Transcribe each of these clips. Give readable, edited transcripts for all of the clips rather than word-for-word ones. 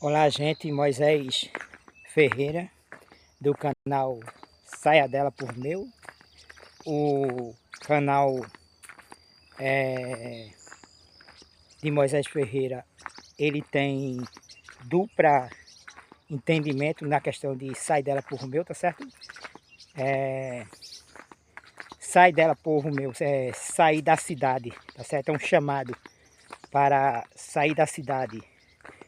Olá, gente, Moisés Ferreira, do canal Saia Dela por Meu. O canal de Moisés Ferreira, ele tem dupla entendimento na questão de Sai Dela por Meu, tá certo? Sai Dela por Meu, sair da cidade, tá certo? É um chamado para sair da cidade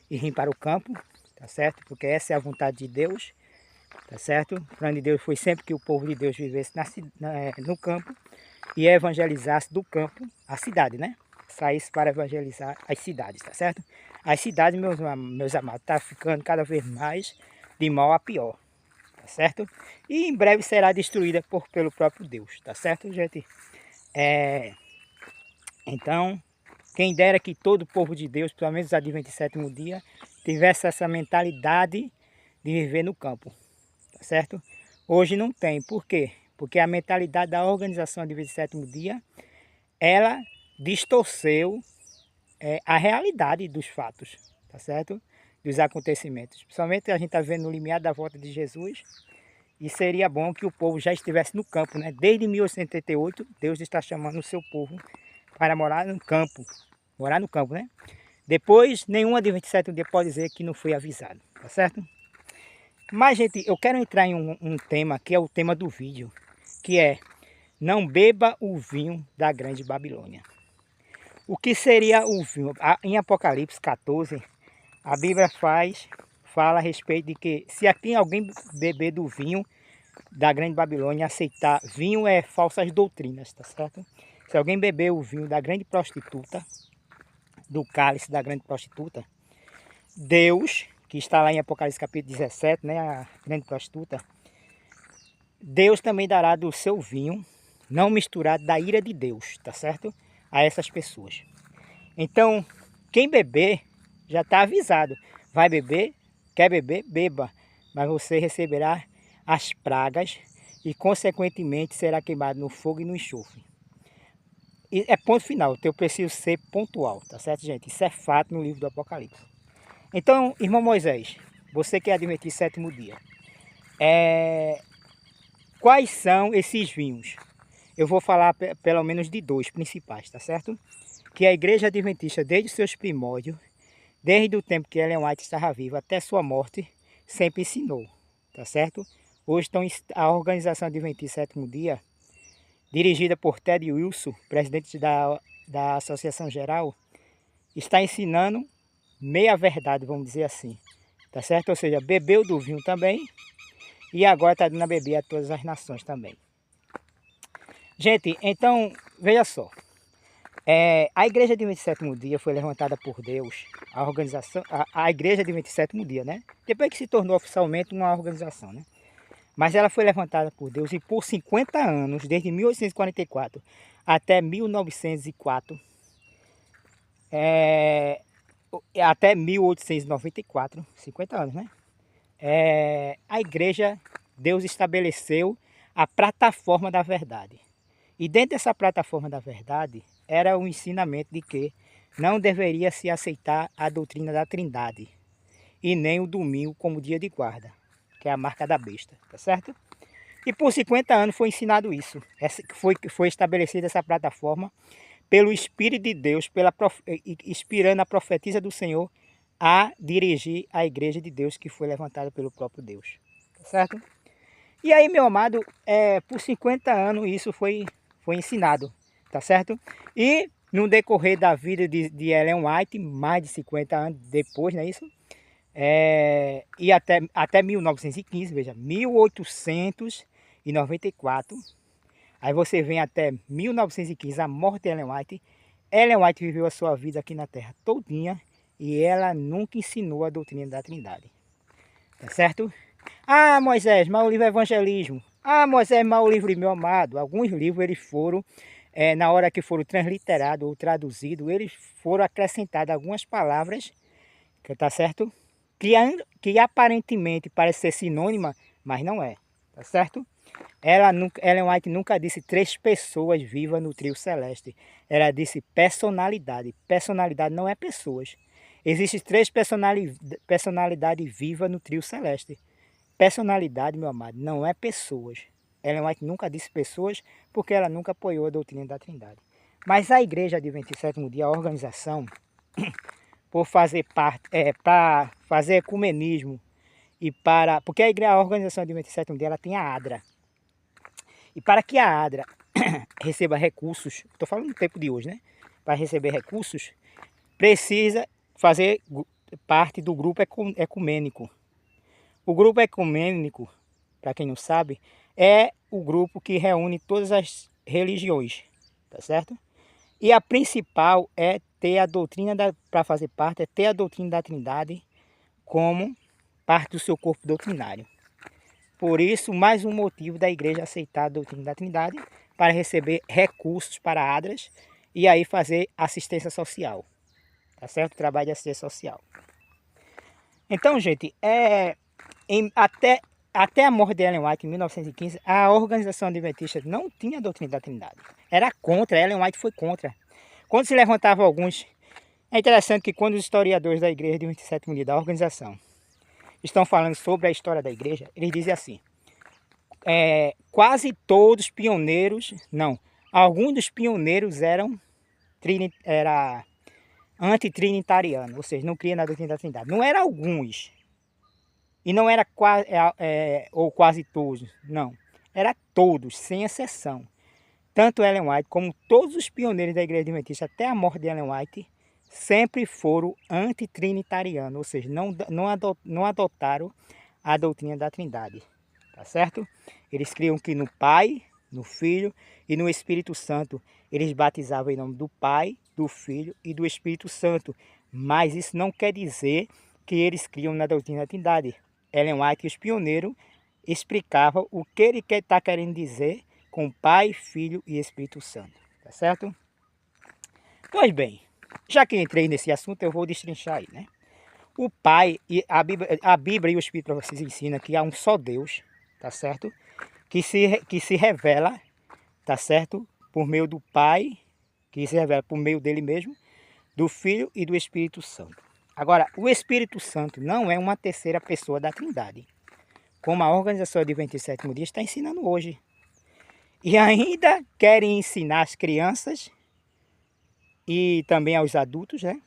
e vir para o campo, tá certo? Porque essa é a vontade de Deus. Tá certo? O plano de Deus foi sempre que o povo de Deus vivesse no campo e evangelizasse do campo a cidade, né? Saísse para evangelizar as cidades, tá certo? As cidades, meus amados, tá ficando cada vez mais de mal a pior, tá certo? E em breve será destruída pelo próprio Deus, tá certo, gente? Então, quem dera que todo o povo de Deus, pelo menos os adventistas do sétimo dia, tivesse essa mentalidade de viver no campo, tá certo? Hoje não tem. Por quê? Porque a mentalidade da organização de 27º dia, ela distorceu a realidade dos fatos, tá certo? Dos acontecimentos. Principalmente a gente está vendo no limiar da volta de Jesus. E seria bom que o povo já estivesse no campo, né? Desde 1888, Deus está chamando o seu povo para morar no campo. Morar no campo, né? Depois, nenhuma de 27 dia pode dizer que não foi avisado, tá certo? Mas, gente, eu quero entrar em um tema que é o tema do vídeo, que é não beba o vinho da grande Babilônia. O que seria o vinho? Em Apocalipse 14, a Bíblia fala a respeito de que se aqui alguém beber do vinho da grande Babilônia, aceitar vinho é falsas doutrinas, tá certo? Se alguém beber o vinho da grande prostituta, do cálice da grande prostituta, Deus, que está lá em Apocalipse capítulo 17, né, a grande prostituta, Deus também dará do seu vinho, não misturado, da ira de Deus, tá certo? A essas pessoas. Então, quem beber já está avisado. Vai beber, quer beber, beba. Mas você receberá as pragas e, consequentemente, será queimado no fogo e no enxofre. E é ponto final, eu preciso ser pontual, tá certo, gente? Isso é fato no livro do Apocalipse. Então, irmão Moisés, você que é adventista sétimo dia, quais são esses vinhos? Eu vou falar pelo menos de dois principais, tá certo? Que a igreja adventista, desde os seus primórdios, desde o tempo que Ellen White estava viva até sua morte, sempre ensinou, tá certo? Hoje a organização adventista sétimo dia, dirigida por Ted Wilson, presidente da Associação Geral, está ensinando meia verdade, vamos dizer assim, tá certo? Ou seja, bebeu do vinho também e agora está dando a beber a todas as nações também. Gente, então, veja só. A Igreja de 27º dia foi levantada por Deus, a organização, a Igreja de 27º dia, né? Depois que se tornou oficialmente uma organização, né? Mas ela foi levantada por Deus e por 50 anos, desde 1844 até 1904, até 1894, 50 anos, né? A igreja, Deus estabeleceu a plataforma da verdade. E dentro dessa plataforma da verdade, era o ensinamento de que não deveria se aceitar a doutrina da Trindade, e nem o domingo como dia de guarda, que é a marca da besta, tá certo? E por 50 anos foi ensinado isso, foi estabelecida essa plataforma pelo Espírito de Deus, inspirando a profetisa do Senhor a dirigir a igreja de Deus que foi levantada pelo próprio Deus, tá certo? E aí, meu amado, por 50 anos isso foi ensinado, tá certo? E no decorrer da vida de Ellen White, mais de 50 anos depois, não é isso? E até 1915, veja, 1894, aí você vem até 1915, a morte de Ellen White. Ellen White viveu a sua vida aqui na Terra todinha e ela nunca ensinou a doutrina da Trindade, tá certo? Ah, Moisés, mas o livro é evangelismo. Ah, Moisés, mas o livro, meu amado, alguns livros eles foram, na hora que foram transliterados ou traduzidos, eles foram acrescentadas algumas palavras, tá certo? Que aparentemente parece ser sinônima, mas não é, tá certo? Ellen White nunca disse três pessoas vivas no trio celeste. Ela disse personalidade. Personalidade não é pessoas. Existem três personalidades vivas no trio celeste. Personalidade, meu amado, não é pessoas. Ellen White nunca disse pessoas porque ela nunca apoiou a doutrina da Trindade. Mas a Igreja Adventista do Sétimo Dia, a organização, por fazer parte, para fazer ecumenismo e para... Porque a organização Adventista do Sétimo Dia, ela tem a ADRA. E para que a ADRA receba recursos, estou falando do tempo de hoje, né? Para receber recursos, precisa fazer parte do grupo ecumênico. O grupo ecumênico, para quem não sabe, é o grupo que reúne todas as religiões, tá certo? E a principal é ter a doutrina, para fazer parte, é ter a doutrina da Trindade como parte do seu corpo doutrinário. Por isso, mais um motivo da igreja aceitar a doutrina da Trindade para receber recursos para ADRAs e aí fazer assistência social, tá certo? Trabalho de assistência social. Então, gente, até a morte de Ellen White em 1915, a organização adventista não tinha a doutrina da Trindade. Era contra, Ellen White foi contra. Quando se levantavam alguns... É interessante que quando os historiadores da igreja de 27 Dia da organização estão falando sobre a história da igreja, eles dizem assim, quase todos pioneiros, não, alguns dos pioneiros eram antitrinitarianos, ou seja, não criam na doutrina da Trindade. Não eram alguns, e não era ou quase todos, não. Era todos, sem exceção. Tanto Ellen White como todos os pioneiros da igreja adventista até a morte de Ellen White sempre foram antitrinitarianos, ou seja, não adotaram a doutrina da Trindade, tá certo? Eles criam que no Pai, no Filho e no Espírito Santo, eles batizavam em nome do Pai, do Filho e do Espírito Santo, mas isso não quer dizer que eles criam na doutrina da Trindade. Ellen White e os pioneiros explicavam o que ele está querendo dizer com Pai, Filho e Espírito Santo, tá certo? Pois bem, já que entrei nesse assunto, eu vou destrinchar aí, né? O Pai, e a Bíblia e o Espírito para vocês ensinam que há um só Deus, tá certo? Que se revela, tá certo? Por meio do Pai, que se revela por meio dele mesmo, do Filho e do Espírito Santo. Agora, o Espírito Santo não é uma terceira pessoa da Trindade, como a organização Adventista do Sétimo Dia está ensinando hoje. E ainda querem ensinar as crianças e também aos adultos, né?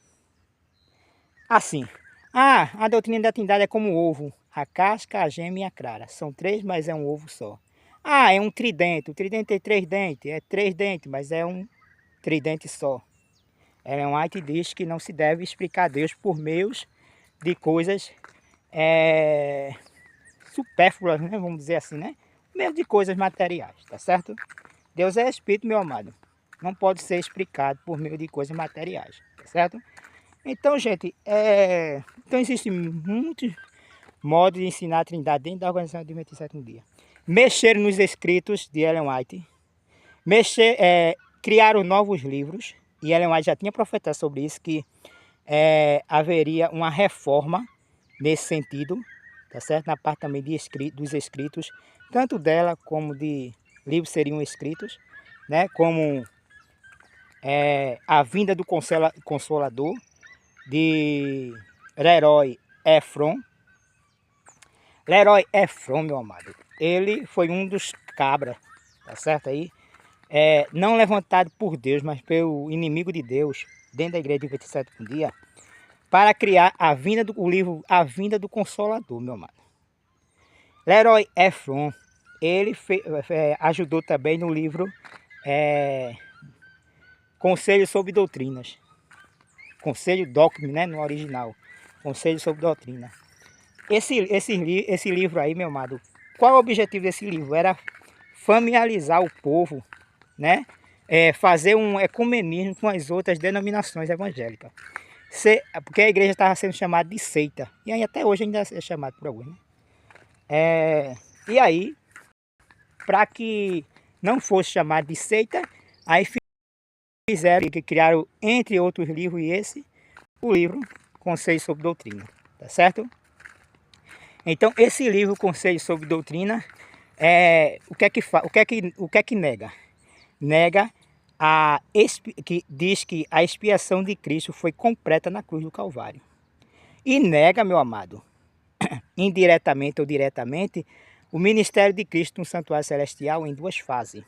Assim, a doutrina da Trindade é como o ovo, a casca, a gema e a clara. São três, mas é um ovo só. É um tridente, o tridente tem três dentes, é três dentes, mas é um tridente só. Ellen White diz que não se deve explicar Deus por meios de coisas supérfluas, né? Vamos dizer assim, né? Meio de coisas materiais, tá certo? Deus é Espírito, meu amado. Não pode ser explicado por meio de coisas materiais, tá certo? Então, gente, então existem muitos modos de ensinar a Trindade dentro da organização Adventista do Sétimo Dia. Mexer nos escritos de Ellen White, criaram novos livros, e Ellen White já tinha profetizado sobre isso, que haveria uma reforma nesse sentido, tá certo? Na parte também dos escritos, tanto dela como de livros seriam escritos, né? Como a vinda do Consolador, de Leroy Efron. Leroy Efron, meu amado, ele foi um dos cabras, tá certo aí? Não levantado por Deus, mas pelo inimigo de Deus, dentro da igreja de 27 dia, para criar o livro A Vinda do Consolador, meu amado. Leroy Efron, ele ajudou também no livro Conselho sobre Doutrinas. Conselho Doctrine, né, no original. Conselho sobre Doutrina. Esse livro aí, meu amado, qual é o objetivo desse livro? Era familiarizar o povo, né? Fazer um ecumenismo com as outras denominações evangélicas. Porque a igreja estava sendo chamada de seita. E aí até hoje ainda é chamado por alguns, né? E aí, para que não fosse chamado de seita, aí criaram, entre outros livros, o livro Conselho sobre Doutrina, tá certo? Então, esse livro Conselho sobre Doutrina, o que é que nega? Nega que diz que a expiação de Cristo foi completa na cruz do Calvário. e nega, meu amado, indiretamente ou diretamente, o ministério de Cristo no santuário celestial em duas fases.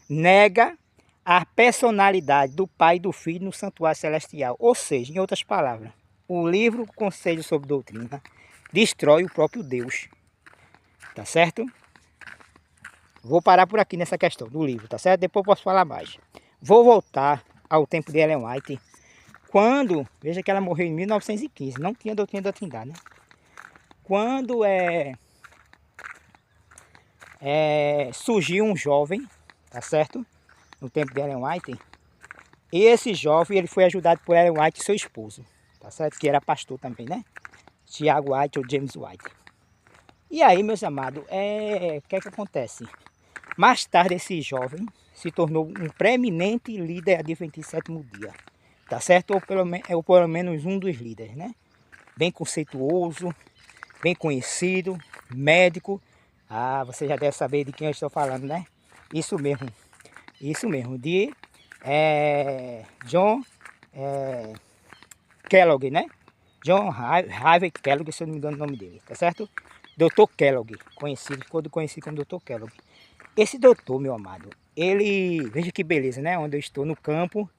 Nega a personalidade do Pai e do Filho no santuário celestial. Ou seja, em outras palavras, o livro Conselho sobre Doutrina destrói o próprio Deus. Tá certo? Vou parar por aqui nessa questão do livro, tá certo? Depois eu posso falar mais. Vou voltar ao tempo de Ellen White, quando, veja que ela morreu em 1915, não tinha doutrina da Trindade, né? Quando surgiu um jovem, tá certo? No tempo de Ellen White, e esse jovem ele foi ajudado por Ellen White e seu esposo, tá certo? Que era pastor também, né? Tiago White ou James White. E aí, meus amados, o que é que acontece? Mais tarde esse jovem se tornou um preeminente líder adventista sétimo dia, tá certo? Ou pelo menos um dos líderes, né? Bem conceituoso, bem conhecido, médico. Ah, você já deve saber de quem eu estou falando, né? Isso mesmo, de John Kellogg, né? John Harvey Kellogg, se eu não me engano o nome dele, tá certo? Dr. Kellogg, ficou conhecido como Dr. Kellogg. Esse doutor, meu amado, ele, veja que beleza, né? Onde eu estou no campo,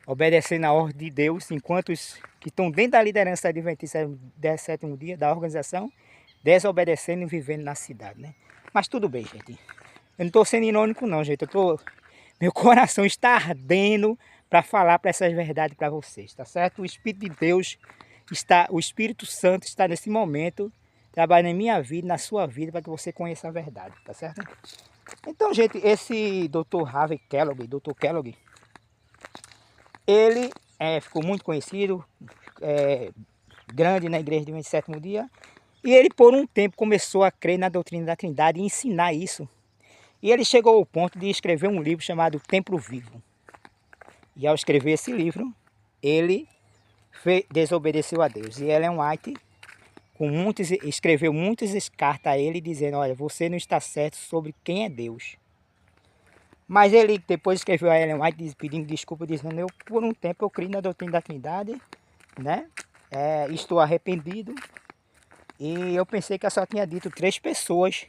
obedecendo a ordem de Deus, enquanto os que estão dentro da liderança adventista do sétimo dia, da organização, desobedecendo e vivendo na cidade, né? Mas tudo bem, gente. Eu não estou sendo irônico não, gente. Meu coração está ardendo para falar para essas verdades para vocês, tá certo? O Espírito de Deus o Espírito Santo está nesse momento trabalhando em minha vida, na sua vida, para que você conheça a verdade, tá certo? Então, gente, esse Dr. Harvey Kellogg, Dr. Kellogg, ele ficou muito conhecido, grande na igreja de 27º dia, e ele por um tempo começou a crer na doutrina da Trindade e ensinar isso. E ele chegou ao ponto de escrever um livro chamado Templo Vivo. E ao escrever esse livro, ele desobedeceu a Deus. E Ellen White escreveu muitas cartas a ele dizendo, olha, você não está certo sobre quem é Deus. Mas ele depois escreveu a Ellen White pedindo desculpa, dizendo, por um tempo eu criei na doutrina da Trindade, né? Estou arrependido. E eu pensei que eu só tinha dito 3 pessoas.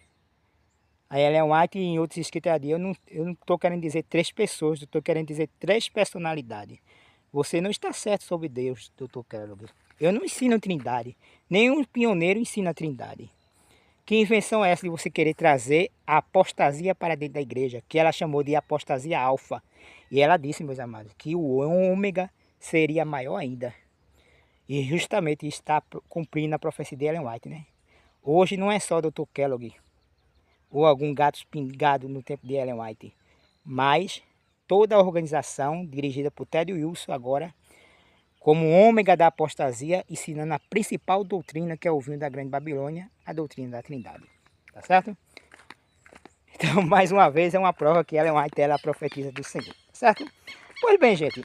A Ellen White em outros escritos eu não estou querendo dizer 3 pessoas, eu estou querendo dizer 3 personalidades. Você não está certo sobre Deus, Dr. Kellogg. Eu não ensino a Trindade. Nenhum pioneiro ensina a Trindade. Que invenção é essa de você querer trazer a apostasia para dentro da igreja? Que ela chamou de apostasia alfa. E ela disse, meus amados, que o ômega seria maior ainda. E justamente está cumprindo a profecia de Ellen White, né? Hoje não é só o Dr. Kellogg ou algum gato espingado no tempo de Ellen White, mas toda a organização dirigida por Ted Wilson agora, como ômega da apostasia, ensinando a principal doutrina que é o vinho da Grande Babilônia, a doutrina da Trindade. Tá certo? Então, mais uma vez, é uma prova que Ellen White é a profetisa do Senhor. Tá certo? Pois bem, gente,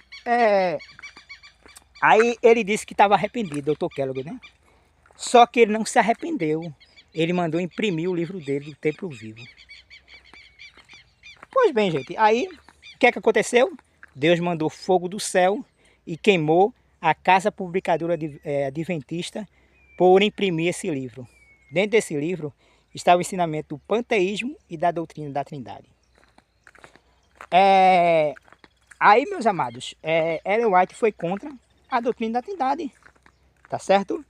aí ele disse que estava arrependido, Dr. Kellogg, né? Só que ele não se arrependeu. Ele mandou imprimir o livro dele, do Templo Vivo. Pois bem, gente, aí o que é que aconteceu? Deus mandou fogo do céu e queimou a casa publicadora adventista por imprimir esse livro. Dentro desse livro está o ensinamento do panteísmo e da doutrina da Trindade. Aí, meus amados, Ellen White foi contra a doutrina da Trindade, tá certo?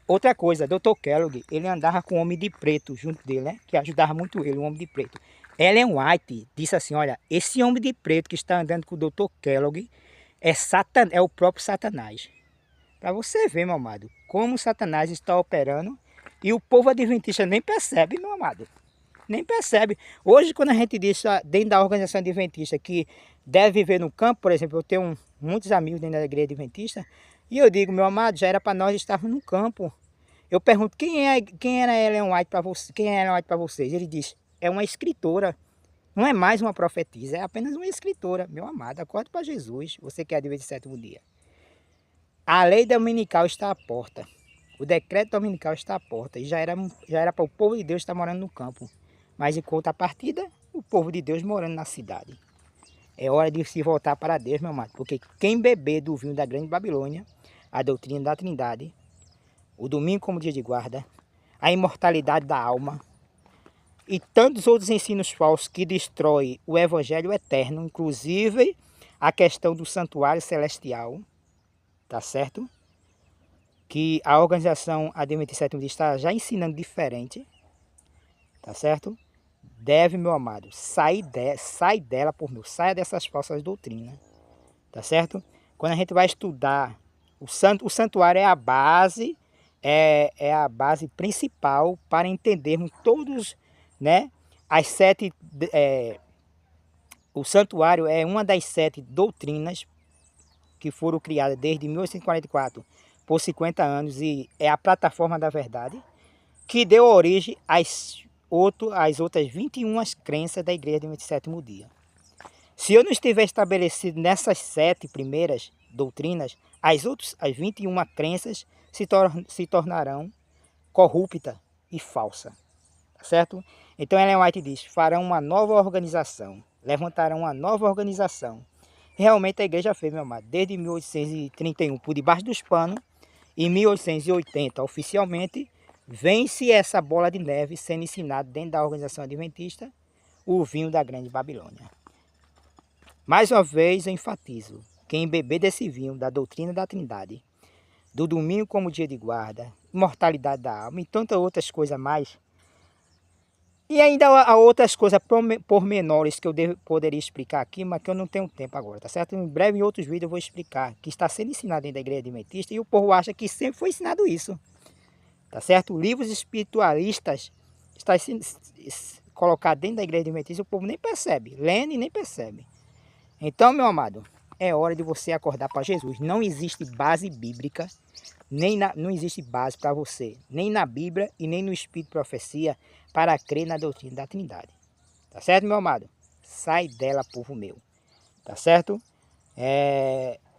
Outra coisa, Dr. Kellogg, ele andava com um homem de preto junto dele, né? Que ajudava muito ele, um homem de preto. Ellen White disse assim, olha, esse homem de preto que está andando com o Dr. Kellogg é o próprio Satanás. Para você ver, meu amado, como Satanás está operando e o povo adventista nem percebe, meu amado. Nem percebe. Hoje, quando a gente diz dentro da organização adventista que deve viver no campo, por exemplo, eu tenho muitos amigos dentro da igreja adventista, e eu digo, meu amado, já era para nós estarmos no campo. Eu pergunto, quem era Ellen White para você? Quem é Ellen White para vocês? Ele diz, é uma escritora. Não é mais uma profetisa, é apenas uma escritora. Meu amado, acorde para Jesus, você que é adventista do sétimo dia. A lei dominical está à porta. O decreto dominical está à porta. E já era para o povo de Deus estar morando no campo. Mas em contrapartida, o povo de Deus morando na cidade. É hora de se voltar para Deus, meu amado. Porque quem beber do vinho da Grande Babilônia a doutrina da Trindade, o domingo como dia de guarda, a imortalidade da alma e tantos outros ensinos falsos que destroem o evangelho eterno, inclusive a questão do santuário celestial, tá certo? Que a organização Adventista Sétimo Dia está já ensinando diferente, tá certo? Deve, meu amado, sai dela por meu, saia dessas falsas doutrinas, tá certo? Quando a gente vai estudar, o santuário é a base, é a base principal para entendermos todos, né? As sete, o santuário é uma das 7 doutrinas que foram criadas desde 1844 por 50 anos e é a plataforma da verdade que deu origem às outras 21 crenças da Igreja do 27º dia. Se eu não estiver estabelecido nessas 7 primeiras doutrinas, as 21 crenças se tornarão corruptas e falsas, tá certo? Então Ellen White diz, farão uma nova organização, levantarão uma nova organização. Realmente a igreja fez, meu amado, desde 1831 por debaixo dos panos, em 1880 oficialmente, vence essa bola de neve sendo ensinado dentro da organização adventista o vinho da grande Babilônia. Mais uma vez eu enfatizo, quem beber desse vinho da doutrina da Trindade, do domingo como dia de guarda, imortalidade da alma e tantas outras coisas mais, e ainda há outras coisas pormenores que eu poderia explicar aqui, mas que eu não tenho tempo agora, tá certo? Em breve, em outros vídeos, eu vou explicar que está sendo ensinado dentro da igreja adventista e o povo acha que sempre foi ensinado isso, tá certo? Livros espiritualistas estão sendo colocados dentro da igreja adventista e o povo nem percebe, lendo e nem percebe. Então, meu amado, é hora de você acordar para Jesus. Não existe base bíblica, não existe base para você, nem na Bíblia e nem no Espírito de Profecia, para crer na doutrina da Trindade. Tá certo, meu amado? Sai dela, povo meu. Tá certo?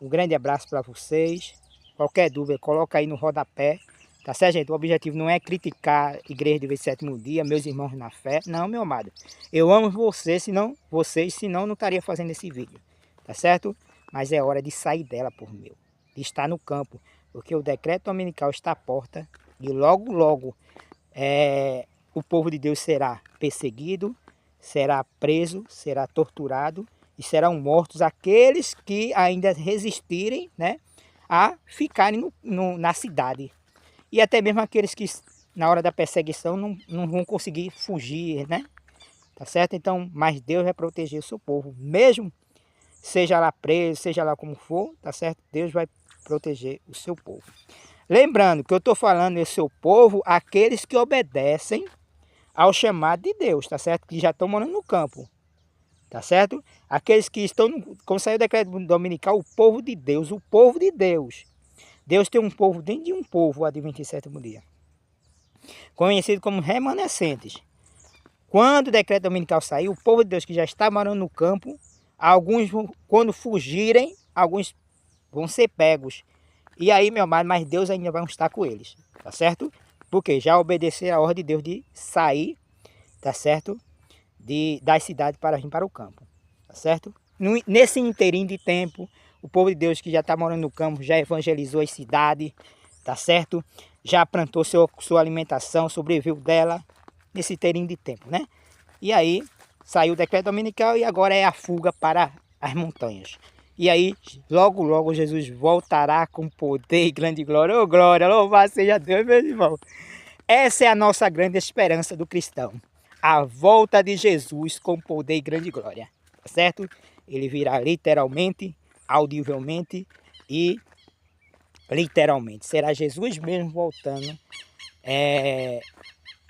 Um grande abraço para vocês. Qualquer dúvida, coloca aí no rodapé. Tá certo, gente? O objetivo não é criticar a Igreja do 27º dia, meus irmãos na fé. Não, meu amado. Eu amo vocês, senão não estaria fazendo esse vídeo. Tá certo? Mas é hora de sair dela, por meu. De estar no campo. Porque o decreto dominical está à porta. E logo, logo, o povo de Deus será perseguido, será preso, será torturado. E serão mortos aqueles que ainda resistirem, né, a ficarem na cidade. E até mesmo aqueles que na hora da perseguição não vão conseguir fugir, né? Tá certo? Então, mas Deus vai proteger o seu povo. Mesmo seja lá preso, seja lá como for, tá certo? Deus vai proteger o seu povo. Lembrando que eu estou falando é seu povo, aqueles que obedecem ao chamado de Deus, tá certo? Que já estão morando no campo. Tá certo? Aqueles que estão, como saiu o decreto dominical, o povo de Deus, o povo de Deus. Deus tem um povo dentro de um povo, o Adventista Sétimo Dia, conhecido como remanescentes. Quando o decreto dominical saiu, o povo de Deus que já está morando no campo, alguns, quando fugirem, alguns vão ser pegos. E aí, meu amado, mas Deus ainda vai estar com eles, tá certo? Porque já obedeceram a ordem de Deus de sair, tá certo? Das cidades para vir para o campo, tá certo? Nesse inteirinho de tempo, o povo de Deus que já está morando no campo já evangelizou as cidades, tá certo? Já plantou sua alimentação, sobreviveu dela, nesse inteirinho de tempo, né? E aí, saiu o decreto dominical e agora é a fuga para as montanhas. E aí, logo, logo, Jesus voltará com poder e grande glória. Ô, glória, louvado seja Deus, meus irmãos. Essa é a nossa grande esperança do cristão. A volta de Jesus com poder e grande glória, tá certo? Ele virá literalmente, audivelmente e literalmente. Será Jesus mesmo voltando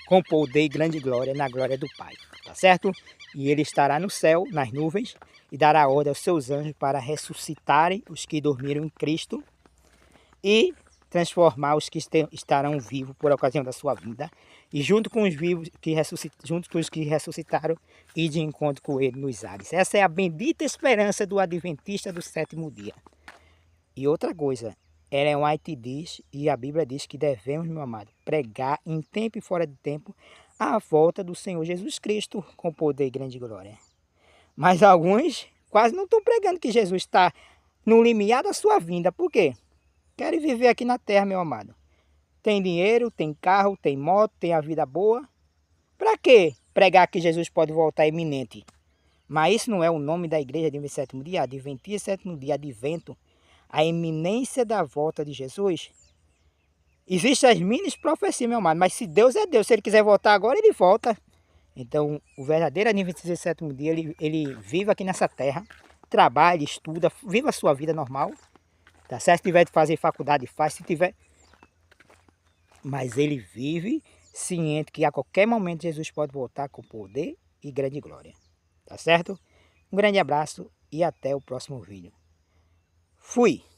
com poder e grande glória na glória do Pai, tá certo? E ele estará no céu, nas nuvens, e dará ordem aos seus anjos para ressuscitarem os que dormiram em Cristo e transformar os que estarão vivos por ocasião da sua vinda, e junto com os vivos junto com os que ressuscitaram, ir de encontro com ele nos ares. Essa é a bendita esperança do Adventista do sétimo dia. E outra coisa, Ellen White diz, e a Bíblia diz que devemos, meu amado, pregar em tempo e fora de tempo a volta do Senhor Jesus Cristo com poder e grande glória. Mas alguns quase não estão pregando que Jesus está no limiar da sua vinda. Por quê? querem viver aqui na terra, meu amado. Tem dinheiro, tem carro, tem moto, tem a vida boa. Para que pregar que Jesus pode voltar iminente? Mas isso não é o nome da igreja de sétimo dia, Adventia sétimo dia, Advento, a iminência da volta de Jesus. Existem as minis profecias, meu amado, mas se Deus é Deus, se Ele quiser voltar agora, Ele volta. Então, o verdadeiro Adventista sétimo dia, ele vive aqui nessa terra, trabalha, estuda, vive a sua vida normal, tá certo? Se tiver de fazer faculdade, faz, se tiver... Mas ele vive ciente que a qualquer momento Jesus pode voltar com poder e grande glória. Tá certo? Um grande abraço e até o próximo vídeo. Fui!